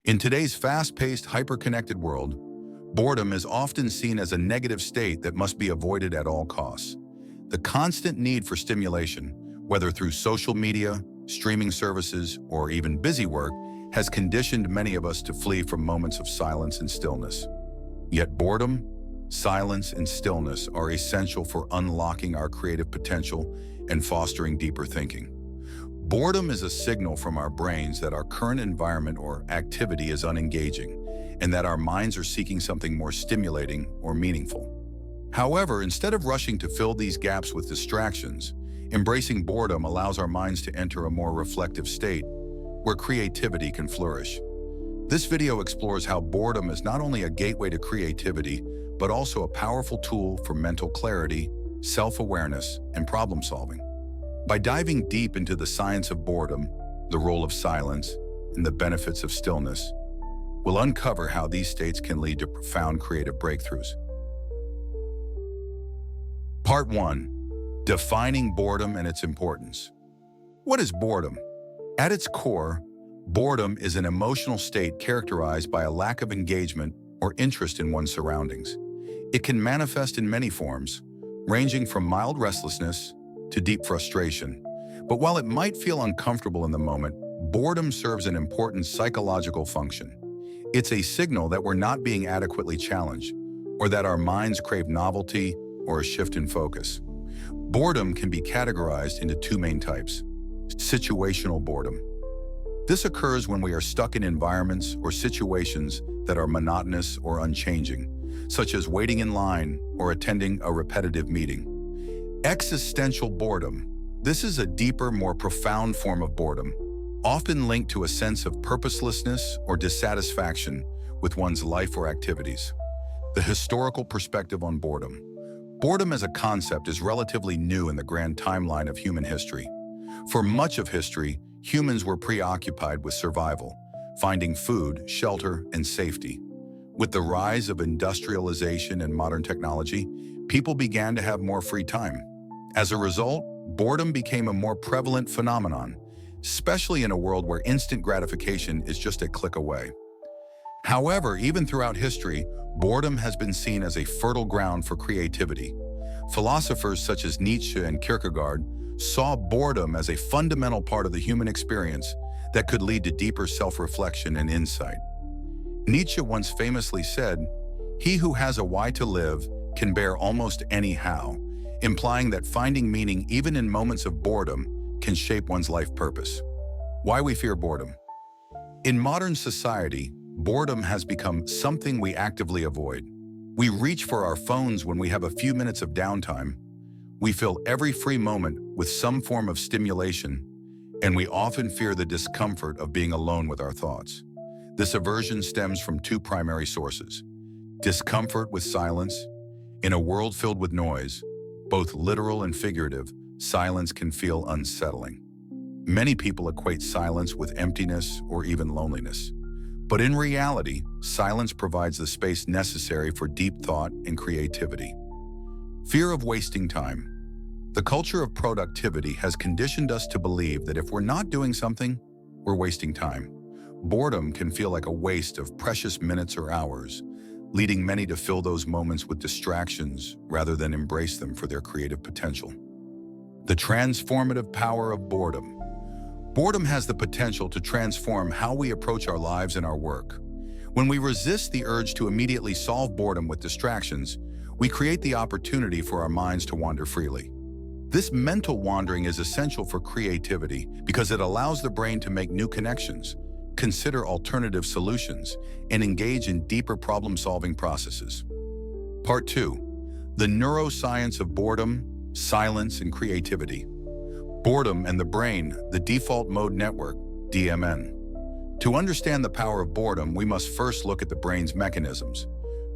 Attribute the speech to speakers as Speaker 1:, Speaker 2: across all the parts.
Speaker 1: In today's fast-paced, hyper-connected world, boredom is often seen as a negative state that must be avoided at all costs. The constant need for stimulation, whether through social media, streaming services, or even busy work, has conditioned many of us to flee from moments of silence and stillness. Yet boredom, silence, and stillness are essential for unlocking our creative potential and fostering deeper thinking. Boredom is a signal from our brains that our current environment or activity is unengaging, and that our minds are seeking something more stimulating or meaningful. However, instead of rushing to fill these gaps with distractions, embracing boredom allows our minds to enter a more reflective state where creativity can flourish. This video explores how boredom is not only a gateway to creativity, but also a powerful tool for mental clarity, self-awareness, and problem-solving. By diving deep into the science of boredom, the role of silence, and the benefits of stillness, we'll uncover how these states can lead to profound creative breakthroughs. Part 1. Defining boredom and its importance. What is boredom? At its core, boredom is an emotional state characterized by a lack of engagement or interest in one's surroundings. It can manifest in many forms, ranging from mild restlessness to deep frustration. But while it might feel uncomfortable in the moment, boredom serves an important psychological function. It's a signal that we're not being adequately challenged, or that our minds crave novelty or a shift in focus. Boredom can be categorized into two main types. Situational boredom. This occurs when we are stuck in environments or situations that are monotonous or unchanging, such as waiting in line or attending a repetitive meeting. Existential boredom. This is a deeper, more profound form of boredom, often linked to a sense of purposelessness or dissatisfaction with one's life or activities. The historical perspective on boredom. Boredom as a concept is relatively new in the grand timeline of human history. For much of history, humans were preoccupied with survival, finding food, shelter, and safety. With the rise of industrialization and modern technology, people began to have more free time. As a result, boredom became a more prevalent phenomenon, especially in a world where instant gratification is just a click away. However, even throughout history, boredom has been seen as a fertile ground for creativity. Philosophers such as Nietzsche and Kierkegaard saw boredom as a fundamental part of the human experience that could lead to deeper self-reflection and insight. Nietzsche once famously said, "He who has a why to live can bear almost any how," implying that finding meaning even in moments of boredom can shape one's life purpose. Why we fear boredom. In modern society, boredom has become something we actively avoid. We reach for our phones when we have a few minutes of downtime. We fill every free moment with some form of stimulation, and we often fear the discomfort of being alone with our thoughts. This aversion stems from two primary sources: discomfort with silence. In a world filled with noise, both literal and figurative, silence can feel unsettling. Many people equate silence with emptiness or even loneliness. But in reality, silence provides the space necessary for deep thought and creativity. Fear of wasting time. The culture of productivity has conditioned us to believe that if we're not doing something, we're wasting time. Boredom can feel like a waste of precious minutes or hours, leading many to fill those moments with distractions rather than embrace them for their creative potential. The transformative power of boredom. Boredom has the potential to transform how we approach our lives and our work. When we resist the urge to immediately solve boredom with distractions, we create the opportunity for our minds to wander freely. This mental wandering is essential for creativity because it allows the brain to make new connections, consider alternative solutions, and engage in deeper problem-solving processes. Part 2. The neuroscience of boredom, silence, and creativity. Boredom and the brain, the default mode network, DMN. To understand the power of boredom, we must first look at the brain's mechanisms.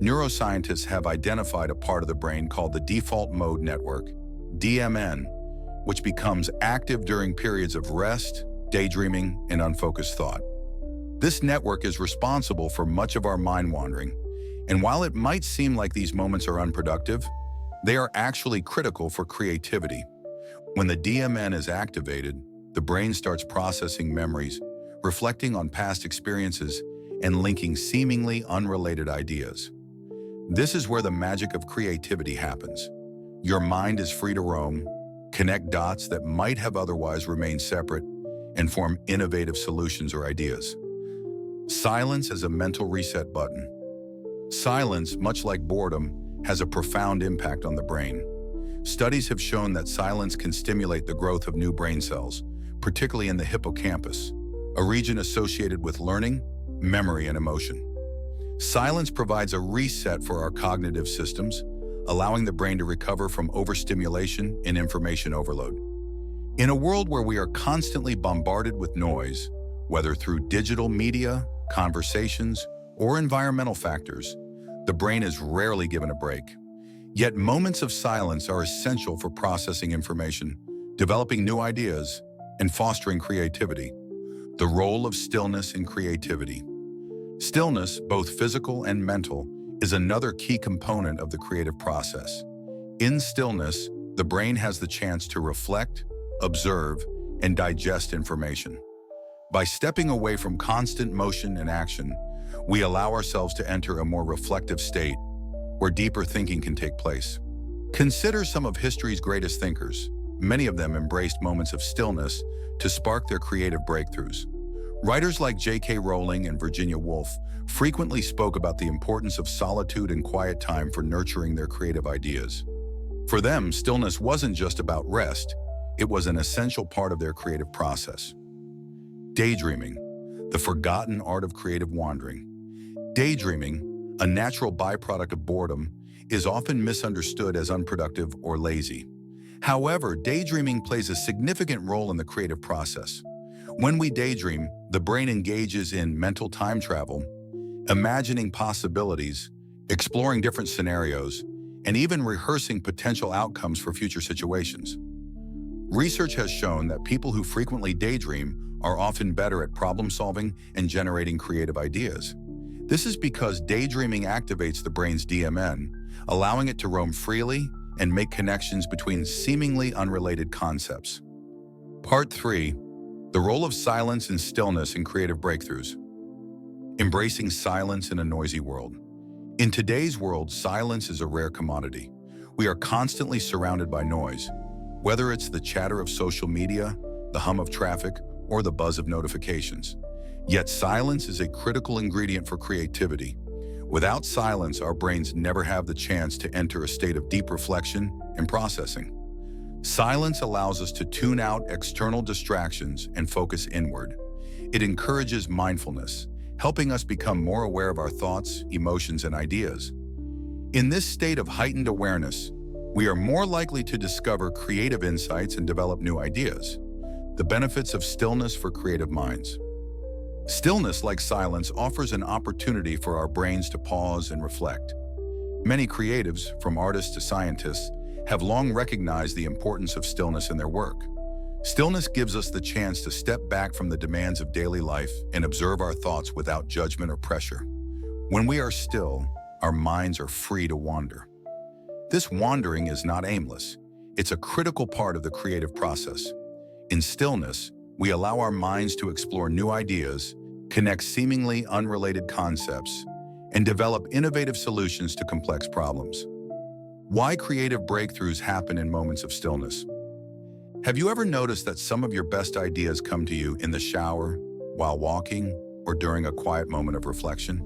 Speaker 1: Neuroscientists have identified a part of the brain called the default mode network, DMN, which becomes active during periods of rest, daydreaming, and unfocused thought. This network is responsible for much of our mind wandering, and while it might seem like these moments are unproductive, they are actually critical for creativity. When the DMN is activated, the brain starts processing memories, reflecting on past experiences, and linking seemingly unrelated ideas. This is where the magic of creativity happens. Your mind is free to roam, connect dots that might have otherwise remained separate, and form innovative solutions or ideas. Silence as a mental reset button. Silence, much like boredom, has a profound impact on the brain. Studies have shown that silence can stimulate the growth of new brain cells, particularly in the hippocampus, a region associated with learning, memory, and emotion. Silence provides a reset for our cognitive systems, allowing the brain to recover from overstimulation and information overload. In a world where we are constantly bombarded with noise, whether through digital media, conversations, or environmental factors, the brain is rarely given a break. Yet moments of silence are essential for processing information, developing new ideas, and fostering creativity. The role of stillness in creativity. Stillness, both physical and mental, is another key component of the creative process. In stillness, the brain has the chance to reflect, observe, and digest information. By stepping away from constant motion and action, we allow ourselves to enter a more reflective state where deeper thinking can take place. Consider some of history's greatest thinkers. Many of them embraced moments of stillness to spark their creative breakthroughs. Writers like J.K. Rowling and Virginia Woolf frequently spoke about the importance of solitude and quiet time for nurturing their creative ideas. For them, stillness wasn't just about rest, it was an essential part of their creative process. Daydreaming, the forgotten art of creative wandering. Daydreaming, a natural byproduct of boredom, is often misunderstood as unproductive or lazy. However, daydreaming plays a significant role in the creative process. When we daydream, the brain engages in mental time travel, imagining possibilities, exploring different scenarios, and even rehearsing potential outcomes for future situations. Research has shown that people who frequently daydream are often better at problem solving and generating creative ideas. This is because daydreaming activates the brain's DMN, allowing it to roam freely and make connections between seemingly unrelated concepts. Part 3. The role of silence and stillness in creative breakthroughs. Embracing silence in a noisy world. In today's world, silence is a rare commodity. We are constantly surrounded by noise, whether it's the chatter of social media, the hum of traffic, or the buzz of notifications. Yet silence is a critical ingredient for creativity. Without silence, our brains never have the chance to enter a state of deep reflection and processing. Silence allows us to tune out external distractions and focus inward. It encourages mindfulness, helping us become more aware of our thoughts, emotions, and ideas. In this state of heightened awareness, we are more likely to discover creative insights and develop new ideas. The benefits of stillness for creative minds. Stillness, like silence, offers an opportunity for our brains to pause and reflect. Many creatives, from artists to scientists, have long recognized the importance of stillness in their work. Stillness gives us the chance to step back from the demands of daily life and observe our thoughts without judgment or pressure. When we are still, our minds are free to wander. This wandering is not aimless. It's a critical part of the creative process. In stillness, we allow our minds to explore new ideas, connect seemingly unrelated concepts, and develop innovative solutions to complex problems. Why creative breakthroughs happen in moments of stillness? Have you ever noticed that some of your best ideas come to you in the shower, while walking, or during a quiet moment of reflection?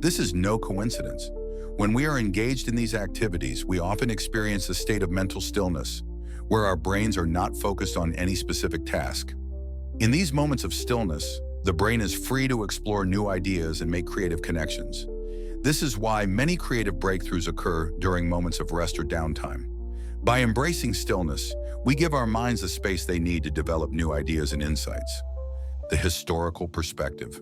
Speaker 1: This is no coincidence. When we are engaged in these activities, we often experience a state of mental stillness, where our brains are not focused on any specific task. In these moments of stillness, the brain is free to explore new ideas and make creative connections. This is why many creative breakthroughs occur during moments of rest or downtime. By embracing stillness, we give our minds the space they need to develop new ideas and insights. The historical perspective.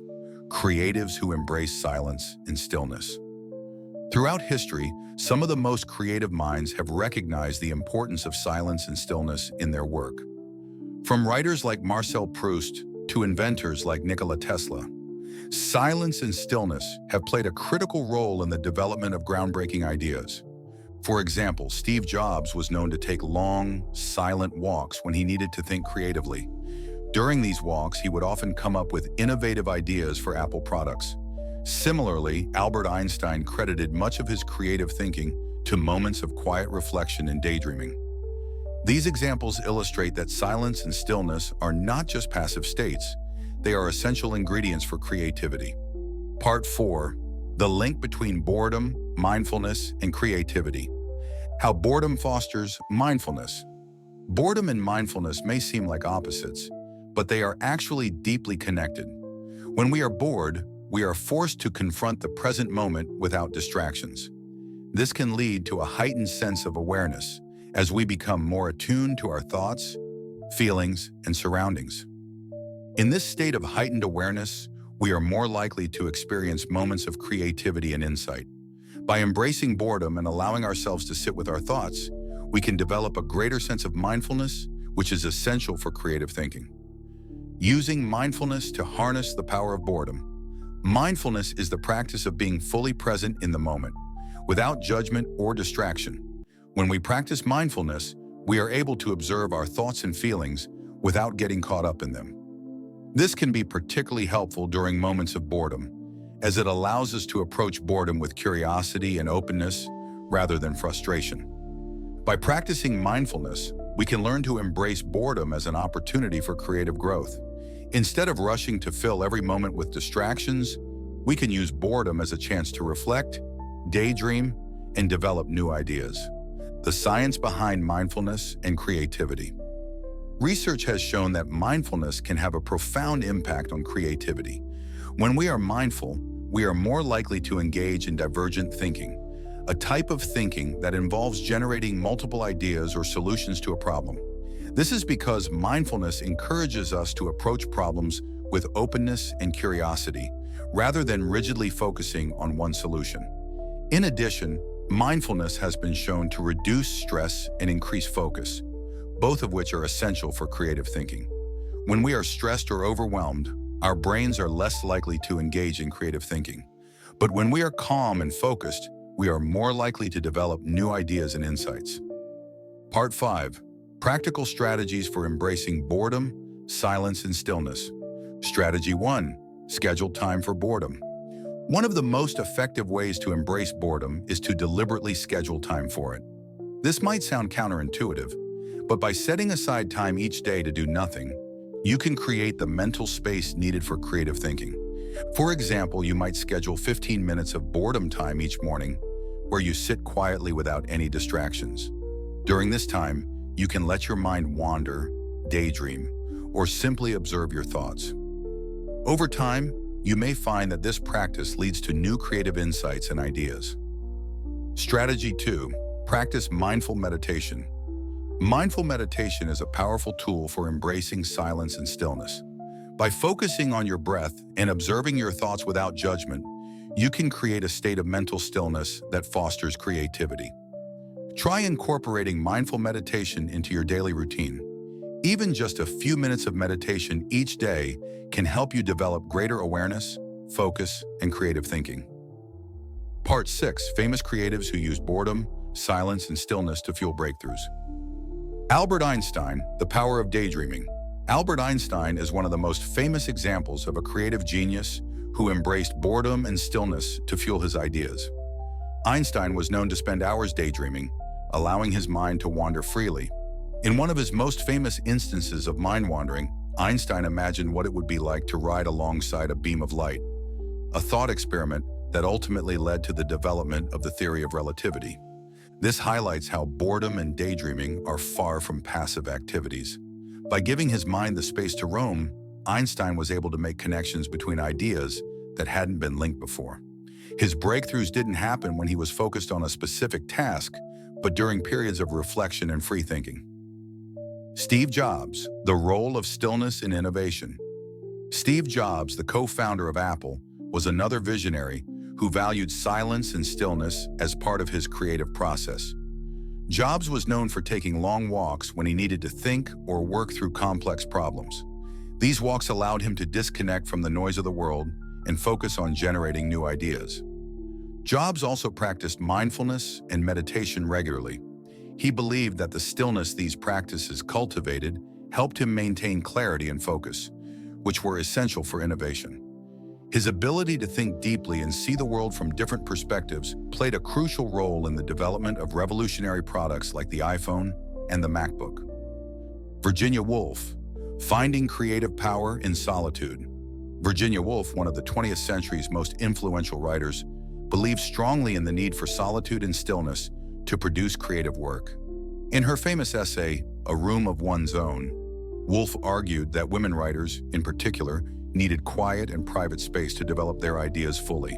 Speaker 1: Creatives who embrace silence and stillness. Throughout history, some of the most creative minds have recognized the importance of silence and stillness in their work. From writers like Marcel Proust to inventors like Nikola Tesla, silence and stillness have played a critical role in the development of groundbreaking ideas. For example, Steve Jobs was known to take long, silent walks when he needed to think creatively. During these walks, he would often come up with innovative ideas for Apple products, Similarly, Albert Einstein credited much of his creative thinking to moments of quiet reflection and daydreaming. These examples illustrate that silence and stillness are not just passive states, they are essential ingredients for creativity. Part 4. The link between boredom, mindfulness, and creativity. How boredom fosters mindfulness. Boredom and mindfulness may seem like opposites, but they are actually deeply connected. When we are bored, we are forced to confront the present moment without distractions. This can lead to a heightened sense of awareness as we become more attuned to our thoughts, feelings, and surroundings. In this state of heightened awareness, we are more likely to experience moments of creativity and insight. By embracing boredom and allowing ourselves to sit with our thoughts, we can develop a greater sense of mindfulness, which is essential for creative thinking. Using mindfulness to harness the power of boredom. Mindfulness is the practice of being fully present in the moment, without judgment or distraction. When we practice mindfulness, we are able to observe our thoughts and feelings without getting caught up in them. This can be particularly helpful during moments of boredom, as it allows us to approach boredom with curiosity and openness rather than frustration. By practicing mindfulness, we can learn to embrace boredom as an opportunity for creative growth. Instead of rushing to fill every moment with distractions, we can use boredom as a chance to reflect, daydream, and develop new ideas. The science behind mindfulness and creativity. Research has shown that mindfulness can have a profound impact on creativity. When we are mindful, we are more likely to engage in divergent thinking, a type of thinking that involves generating multiple ideas or solutions to a problem. This is because mindfulness encourages us to approach problems with openness and curiosity, rather than rigidly focusing on one solution. In addition, mindfulness has been shown to reduce stress and increase focus, both of which are essential for creative thinking. When we are stressed or overwhelmed, our brains are less likely to engage in creative thinking. But when we are calm and focused, we are more likely to develop new ideas and insights. Part 5. Practical strategies for embracing boredom, silence, and stillness. Strategy 1. Schedule time for boredom. One of the most effective ways to embrace boredom is to deliberately schedule time for it. This might sound counterintuitive, but by setting aside time each day to do nothing, you can create the mental space needed for creative thinking. For example, you might schedule 15 minutes of boredom time each morning, where you sit quietly without any distractions. During this time, you can let your mind wander, daydream, or simply observe your thoughts. Over time, you may find that this practice leads to new creative insights and ideas. Strategy 2. Practice mindful meditation. Mindful meditation is a powerful tool for embracing silence and stillness. By focusing on your breath and observing your thoughts without judgment, you can create a state of mental stillness that fosters creativity. Try incorporating mindful meditation into your daily routine. Even just a few minutes of meditation each day can help you develop greater awareness, focus, and creative thinking. Part 6. Famous creatives who use boredom, silence, and stillness to fuel breakthroughs. Albert Einstein, the power of daydreaming. Albert Einstein is one of the most famous examples of a creative genius who embraced boredom and stillness to fuel his ideas. Einstein was known to spend hours daydreaming, allowing his mind to wander freely. In one of his most famous instances of mind wandering, Einstein imagined what it would be like to ride alongside a beam of light, a thought experiment that ultimately led to the development of the theory of relativity. This highlights how boredom and daydreaming are far from passive activities. By giving his mind the space to roam, Einstein was able to make connections between ideas that hadn't been linked before. His breakthroughs didn't happen when he was focused on a specific task, but during periods of reflection and free thinking. Steve Jobs, the role of stillness in innovation. Steve Jobs, the co-founder of Apple, was another visionary who valued silence and stillness as part of his creative process. Jobs was known for taking long walks when he needed to think or work through complex problems. These walks allowed him to disconnect from the noise of the world and focus on generating new ideas. Jobs also practiced mindfulness and meditation regularly. He believed that the stillness these practices cultivated helped him maintain clarity and focus, which were essential for innovation. His ability to think deeply and see the world from different perspectives played a crucial role in the development of revolutionary products like the iPhone and the MacBook. Virginia Woolf, finding creative power in solitude. Virginia Woolf, one of the 20th century's most influential writers, believed strongly in the need for solitude and stillness to produce creative work. In her famous essay, A Room of One's Own, Woolf argued that women writers, in particular, needed quiet and private space to develop their ideas fully.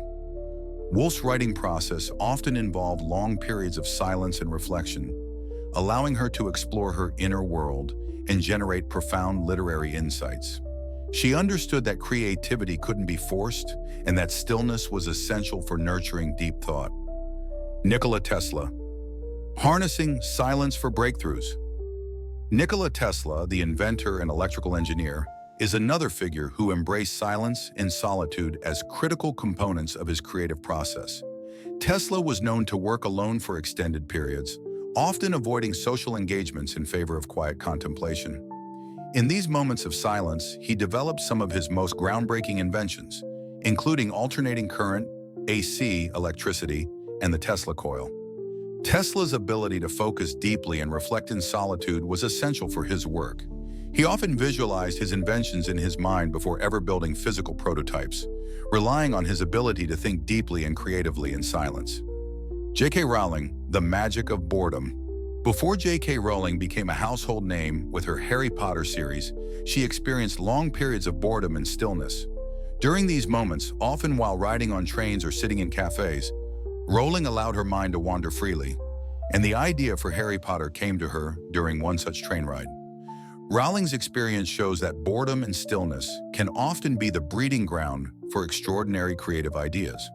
Speaker 1: Woolf's writing process often involved long periods of silence and reflection, allowing her to explore her inner world and generate profound literary insights. She understood that creativity couldn't be forced and that stillness was essential for nurturing deep thought. Nikola Tesla, harnessing silence for breakthroughs. Nikola Tesla, the inventor and electrical engineer, is another figure who embraced silence and solitude as critical components of his creative process. Tesla was known to work alone for extended periods, often avoiding social engagements in favor of quiet contemplation. In these moments of silence, he developed some of his most groundbreaking inventions, including alternating current, AC, electricity, and the Tesla coil. Tesla's ability to focus deeply and reflect in solitude was essential for his work. He often visualized his inventions in his mind before ever building physical prototypes, relying on his ability to think deeply and creatively in silence. J.K. Rowling, the magic of boredom. Before J.K. Rowling became a household name with her Harry Potter series, she experienced long periods of boredom and stillness. During these moments, often while riding on trains or sitting in cafes, Rowling allowed her mind to wander freely, and the idea for Harry Potter came to her during one such train ride. Rowling's experience shows that boredom and stillness can often be the breeding ground for extraordinary creative ideas.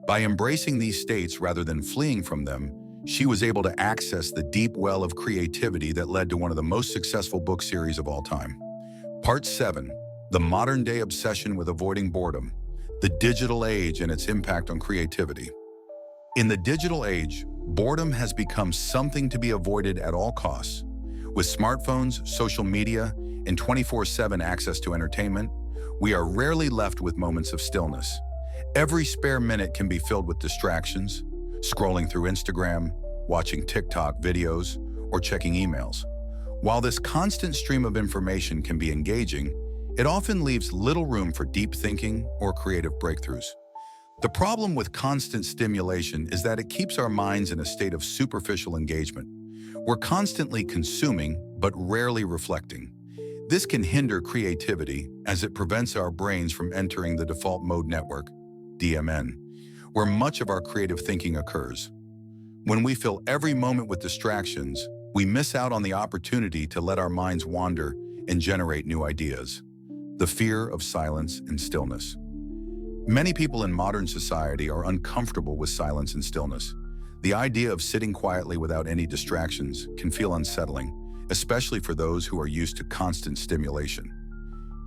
Speaker 1: By embracing these states rather than fleeing from them, she was able to access the deep well of creativity that led to one of the most successful book series of all time. Part 7. The modern-day obsession with avoiding boredom. The digital age and its impact on creativity. In the digital age, boredom has become something to be avoided at all costs. With smartphones, social media, and 24/7 access to entertainment, we are rarely left with moments of stillness. Every spare minute can be filled with distractions, scrolling through Instagram, watching TikTok videos, or checking emails. While this constant stream of information can be engaging, it often leaves little room for deep thinking or creative breakthroughs. The problem with constant stimulation is that it keeps our minds in a state of superficial engagement. We're constantly consuming, but rarely reflecting. This can hinder creativity as it prevents our brains from entering the default mode network, DMN, where much of our creative thinking occurs. When we fill every moment with distractions, we miss out on the opportunity to let our minds wander and generate new ideas. The fear of silence and stillness. Many people in modern society are uncomfortable with silence and stillness. The idea of sitting quietly without any distractions can feel unsettling, especially for those who are used to constant stimulation.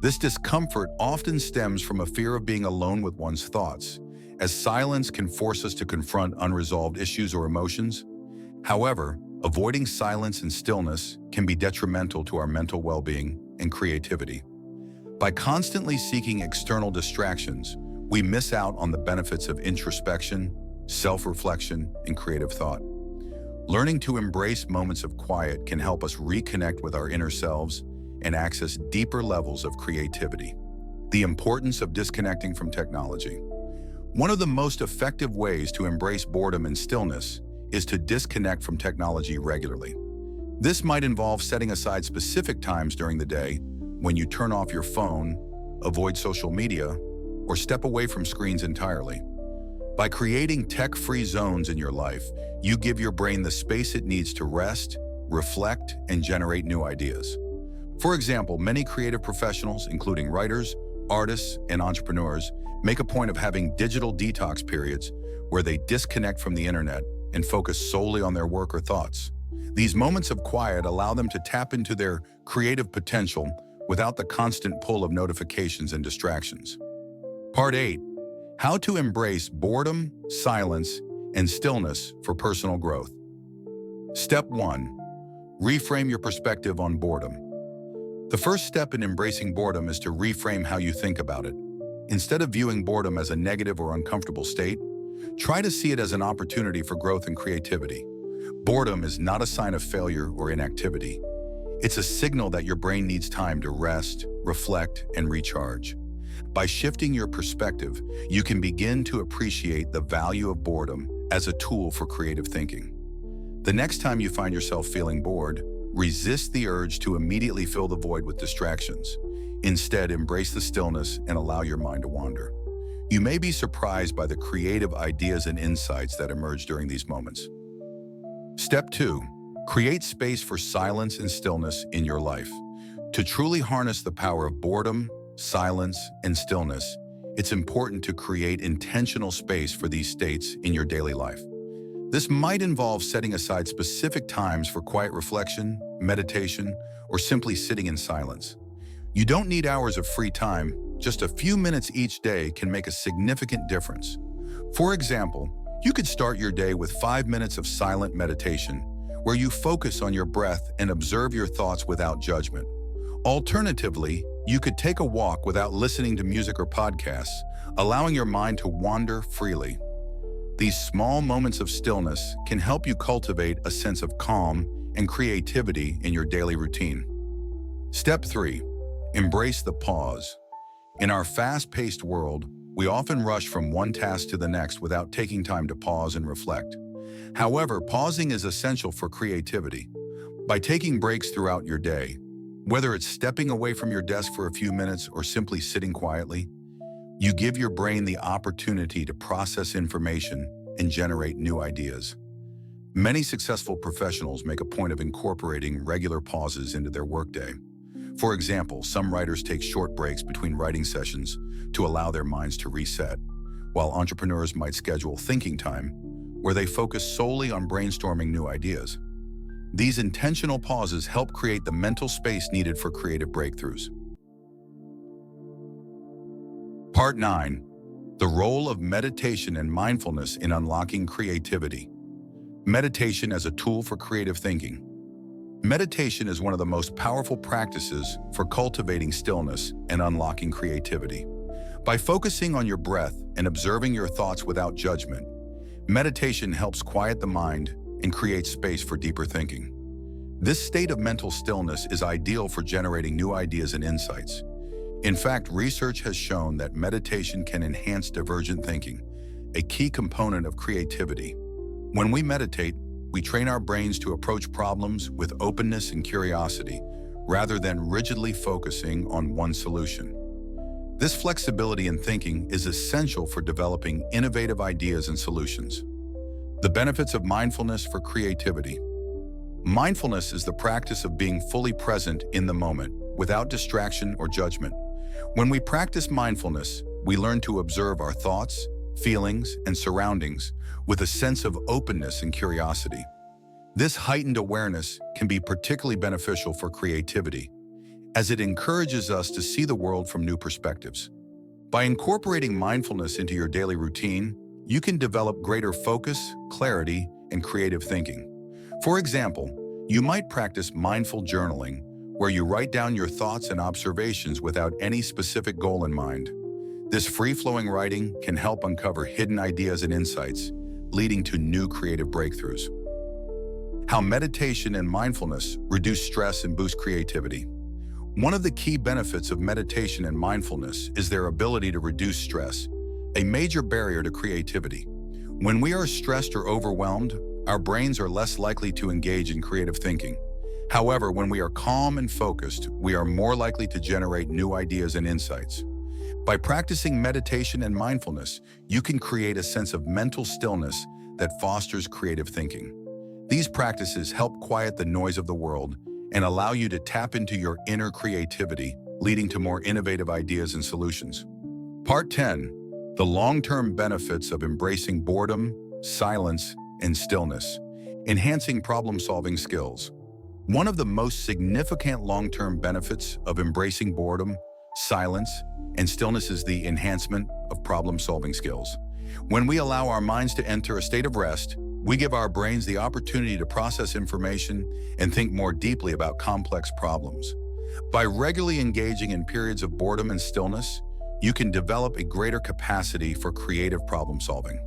Speaker 1: This discomfort often stems from a fear of being alone with one's thoughts, as silence can force us to confront unresolved issues or emotions. However, avoiding silence and stillness can be detrimental to our mental well-being and creativity. By constantly seeking external distractions, we miss out on the benefits of introspection, self-reflection, and creative thought. Learning to embrace moments of quiet can help us reconnect with our inner selves and access deeper levels of creativity. The importance of disconnecting from technology. One of the most effective ways to embrace boredom and stillness is to disconnect from technology regularly. This might involve setting aside specific times during the day when you turn off your phone, avoid social media, or step away from screens entirely. By creating tech-free zones in your life, you give your brain the space it needs to rest, reflect, and generate new ideas. For example, many creative professionals, including writers, artists, and entrepreneurs, make a point of having digital detox periods where they disconnect from the internet and focus solely on their work or thoughts. These moments of quiet allow them to tap into their creative potential without the constant pull of notifications and distractions. Part 8. How to embrace boredom, silence, and stillness for personal growth. Step 1. Reframe your perspective on boredom. The first step in embracing boredom is to reframe how you think about it. Instead of viewing boredom as a negative or uncomfortable state, try to see it as an opportunity for growth and creativity. Boredom is not a sign of failure or inactivity. It's a signal that your brain needs time to rest, reflect, and recharge. By shifting your perspective, you can begin to appreciate the value of boredom as a tool for creative thinking. The next time you find yourself feeling bored, resist the urge to immediately fill the void with distractions. Instead, embrace the stillness and allow your mind to wander. You may be surprised by the creative ideas and insights that emerge during these moments. Step 2. Create space for silence and stillness in your life. To truly harness the power of boredom, silence, and stillness, it's important to create intentional space for these states in your daily life. This might involve setting aside specific times for quiet reflection, meditation, or simply sitting in silence. You don't need hours of free time. Just a few minutes each day can make a significant difference. For example, you could start your day with 5 minutes of silent meditation, where you focus on your breath and observe your thoughts without judgment. Alternatively, you could take a walk without listening to music or podcasts, allowing your mind to wander freely. These small moments of stillness can help you cultivate a sense of calm and creativity in your daily routine. Step 3. Embrace the pause. In our fast-paced world, we often rush from one task to the next without taking time to pause and reflect. However, pausing is essential for creativity. By taking breaks throughout your day, whether it's stepping away from your desk for a few minutes or simply sitting quietly, you give your brain the opportunity to process information and generate new ideas. Many successful professionals make a point of incorporating regular pauses into their workday. For example, some writers take short breaks between writing sessions to allow their minds to reset, while entrepreneurs might schedule thinking time, where they focus solely on brainstorming new ideas. These intentional pauses help create the mental space needed for creative breakthroughs. Part 9. The role of meditation and mindfulness in unlocking creativity. Meditation as a tool for creative thinking. Meditation is one of the most powerful practices for cultivating stillness and unlocking creativity. By focusing on your breath and observing your thoughts without judgment, meditation helps quiet the mind and create space for deeper thinking. This state of mental stillness is ideal for generating new ideas and insights. In fact, research has shown that meditation can enhance divergent thinking, a key component of creativity. When we meditate, we train our brains to approach problems with openness and curiosity, rather than rigidly focusing on one solution. This flexibility in thinking is essential for developing innovative ideas and solutions. The benefits of mindfulness for creativity. Mindfulness is the practice of being fully present in the moment, without distraction or judgment. When we practice mindfulness, we learn to observe our thoughts, feelings, and surroundings with a sense of openness and curiosity. This heightened awareness can be particularly beneficial for creativity, as it encourages us to see the world from new perspectives. By incorporating mindfulness into your daily routine, you can develop greater focus, clarity, and creative thinking. For example, you might practice mindful journaling, where you write down your thoughts and observations without any specific goal in mind. This free-flowing writing can help uncover hidden ideas and insights, leading to new creative breakthroughs. How meditation and mindfulness reduce stress and boost creativity. One of the key benefits of meditation and mindfulness is their ability to reduce stress, a major barrier to creativity. When we are stressed or overwhelmed, our brains are less likely to engage in creative thinking. However, when we are calm and focused, we are more likely to generate new ideas and insights. By practicing meditation and mindfulness, you can create a sense of mental stillness that fosters creative thinking. These practices help quiet the noise of the world and allow you to tap into your inner creativity, leading to more innovative ideas and solutions. Part 10. The long-term benefits of embracing boredom, silence, and stillness. Enhancing problem-solving skills. One of the most significant long-term benefits of embracing boredom, silence, and stillness is the enhancement of problem-solving skills. When we allow our minds to enter a state of rest, we give our brains the opportunity to process information and think more deeply about complex problems. By regularly engaging in periods of boredom and stillness, you can develop a greater capacity for creative problem solving.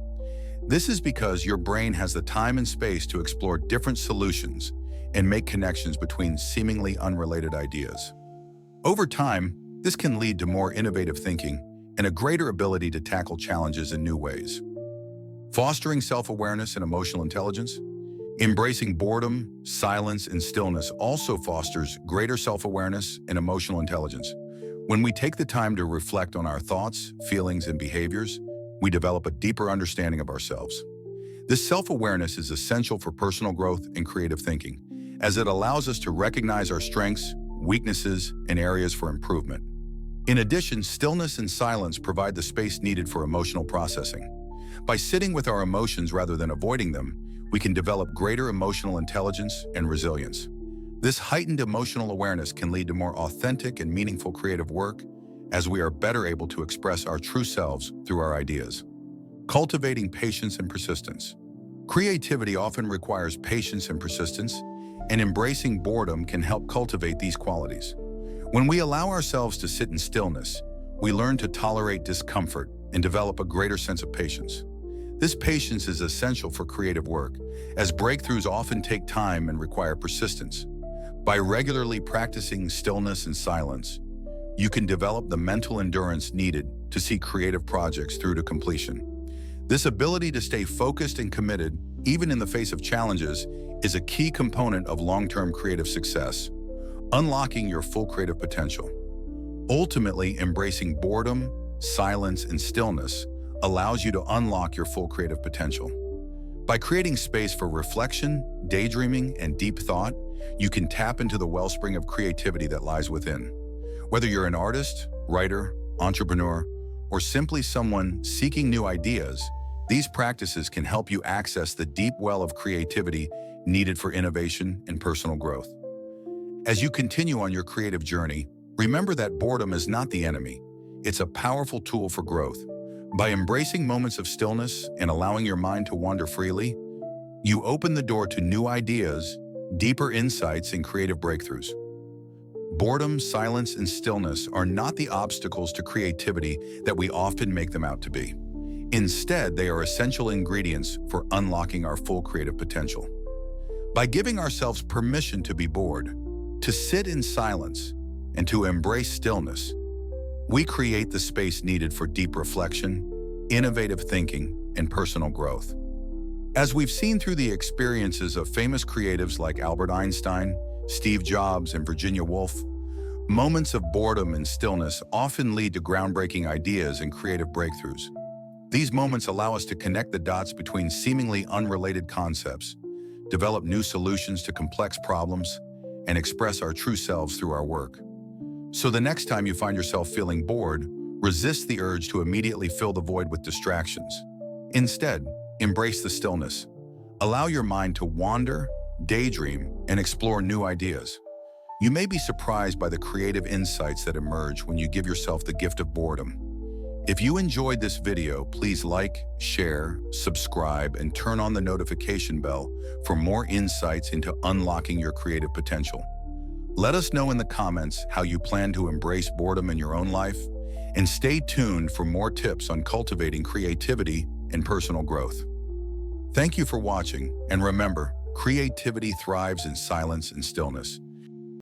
Speaker 1: This is because your brain has the time and space to explore different solutions and make connections between seemingly unrelated ideas. Over time, this can lead to more innovative thinking and a greater ability to tackle challenges in new ways. Fostering self-awareness and emotional intelligence. Embracing boredom, silence, and stillness also fosters greater self-awareness and emotional intelligence. When we take the time to reflect on our thoughts, feelings, and behaviors, we develop a deeper understanding of ourselves. This self-awareness is essential for personal growth and creative thinking, as it allows us to recognize our strengths, weaknesses, and areas for improvement. In addition, stillness and silence provide the space needed for emotional processing. By sitting with our emotions rather than avoiding them, we can develop greater emotional intelligence and resilience. This heightened emotional awareness can lead to more authentic and meaningful creative work, as we are better able to express our true selves through our ideas. Cultivating patience and persistence. Creativity often requires patience and persistence, and embracing boredom can help cultivate these qualities. When we allow ourselves to sit in stillness, we learn to tolerate discomfort and develop a greater sense of patience. This patience is essential for creative work, as breakthroughs often take time and require persistence. By regularly practicing stillness and silence, you can develop the mental endurance needed to see creative projects through to completion. This ability to stay focused and committed, even in the face of challenges, is a key component of long-term creative success, unlocking your full creative potential. Ultimately, embracing boredom, silence, and stillness allows you to unlock your full creative potential. By creating space for reflection, daydreaming, and deep thought, you can tap into the wellspring of creativity that lies within. Whether you're an artist, writer, entrepreneur, or simply someone seeking new ideas, these practices can help you access the deep well of creativity needed for innovation and personal growth. As you continue on your creative journey, remember that boredom is not the enemy. It's a powerful tool for growth. By embracing moments of stillness and allowing your mind to wander freely, you open the door to new ideas, deeper insights, and creative breakthroughs. Boredom, silence, and stillness are not the obstacles to creativity that we often make them out to be. Instead, they are essential ingredients for unlocking our full creative potential. By giving ourselves permission to be bored, to sit in silence, and to embrace stillness, we create the space needed for deep reflection, innovative thinking, and personal growth. As we've seen through the experiences of famous creatives like Albert Einstein, Steve Jobs, and Virginia Woolf, moments of boredom and stillness often lead to groundbreaking ideas and creative breakthroughs. These moments allow us to connect the dots between seemingly unrelated concepts, develop new solutions to complex problems, and express our true selves through our work. So the next time you find yourself feeling bored, resist the urge to immediately fill the void with distractions. Instead, embrace the stillness. Allow your mind to wander, daydream, and explore new ideas. You may be surprised by the creative insights that emerge when you give yourself the gift of boredom. If you enjoyed this video, please like, share, subscribe, and turn on the notification bell for more insights into unlocking your creative potential. Let us know in the comments how you plan to embrace boredom in your own life, and stay tuned for more tips on cultivating creativity and personal growth. Thank you for watching, and remember, creativity thrives in silence and stillness.